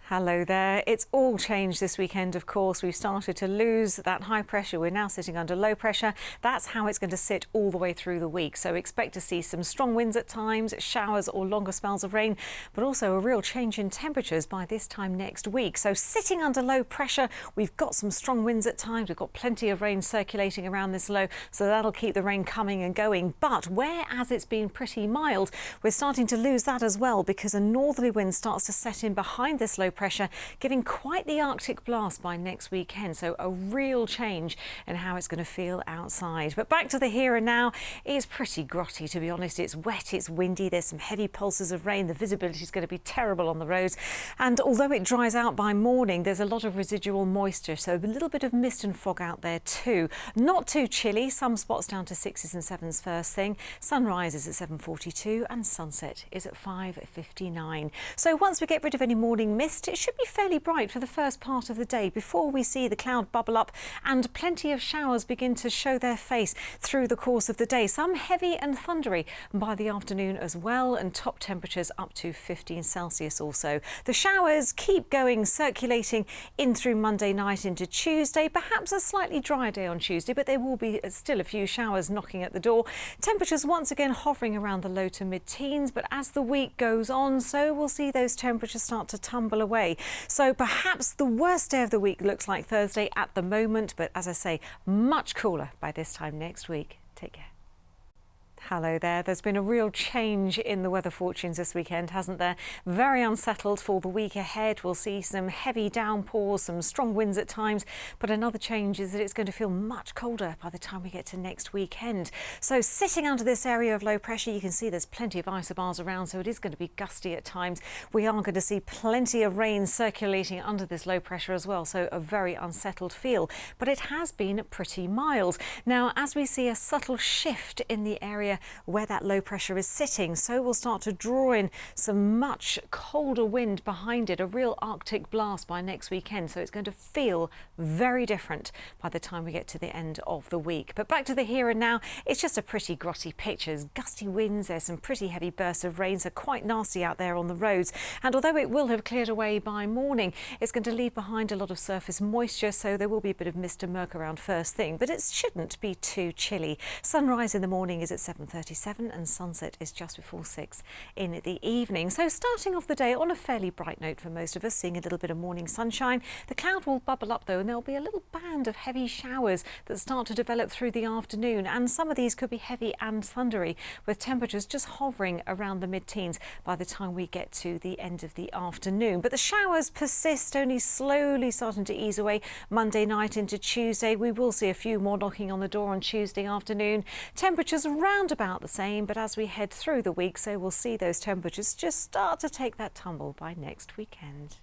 Hello there. It's all changed this weekend, of course. We've started to lose that high pressure. We're now sitting under low pressure. That's how it's going to sit all the way through the week. So expect to see some strong winds at times, showers or longer spells of rain, but also a real change in temperatures by this time next week. So sitting under low pressure, we've got some strong winds at times. We've got plenty of rain circulating around this low, so that'll keep the rain coming and going. But whereas it's been pretty mild, we're starting to lose that as well because a northerly wind starts to set in behind this low pressure, giving quite the Arctic blast by next weekend. So a real change in how it's going to feel outside. But back to the here and now. It's pretty grotty, to be honest. It's wet, it's windy, there's some heavy pulses of rain. The visibility is going to be terrible on the roads. And although it dries out by morning, there's a lot of residual moisture. So a little bit of mist and fog out there too. Not too chilly. Some spots down to 6s and 7s first thing. Sunrise is at 7:42 and sunset is at 5:59. So once we get rid of any morning mist, it should be fairly bright for the first part of the day before we see the cloud bubble up and plenty of showers begin to show their face through the course of the day. Some heavy and thundery by the afternoon as well, and top temperatures up to 15 Celsius also. The showers keep going, circulating in through Monday night into Tuesday. Perhaps a slightly dry day on Tuesday, but there will be still a few showers knocking at the door. Temperatures once again hovering around the low to mid-teens, but as the week goes on, so we'll see those temperatures start to tumble away. So perhaps the worst day of the week looks like Thursday at the moment, but as I say, much cooler by this time next week. Take care. Hello there. There's been a real change in the weather fortunes this weekend, hasn't there? Very unsettled for the week ahead. We'll see some heavy downpours, some strong winds at times, but another change is that it's going to feel much colder by the time we get to next weekend. So sitting under this area of low pressure, you can see there's plenty of isobars around, so it is going to be gusty at times. We are going to see plenty of rain circulating under this low pressure as well, so a very unsettled feel, but it has been pretty mild. Now, as we see a subtle shift in the area where that low pressure is sitting, so we'll start to draw in some much colder wind behind it, a real Arctic blast by next weekend. So it's going to feel very different by the time we get to the end of the week. But back to the here and now, it's just a pretty grotty picture. Gusty winds, there's some pretty heavy bursts of rain, so quite nasty out there on the roads. And although it will have cleared away by morning, it's going to leave behind a lot of surface moisture, so there will be a bit of mist and murk around first thing, but it shouldn't be too chilly. Sunrise in the morning is at 7:37 and sunset is just before 6 in the evening. So starting off the day on a fairly bright note for most of us, seeing a little bit of morning sunshine. The cloud will bubble up though, and there'll be a little band of heavy showers that start to develop through the afternoon, and some of these could be heavy and thundery, with temperatures just hovering around the mid-teens by the time we get to the end of the afternoon. But the showers persist, only slowly starting to ease away Monday night into Tuesday. We will see a few more knocking on the door on Tuesday afternoon. Temperatures around about the same, but as we head through the week, so we'll see those temperatures just start to take that tumble by next weekend.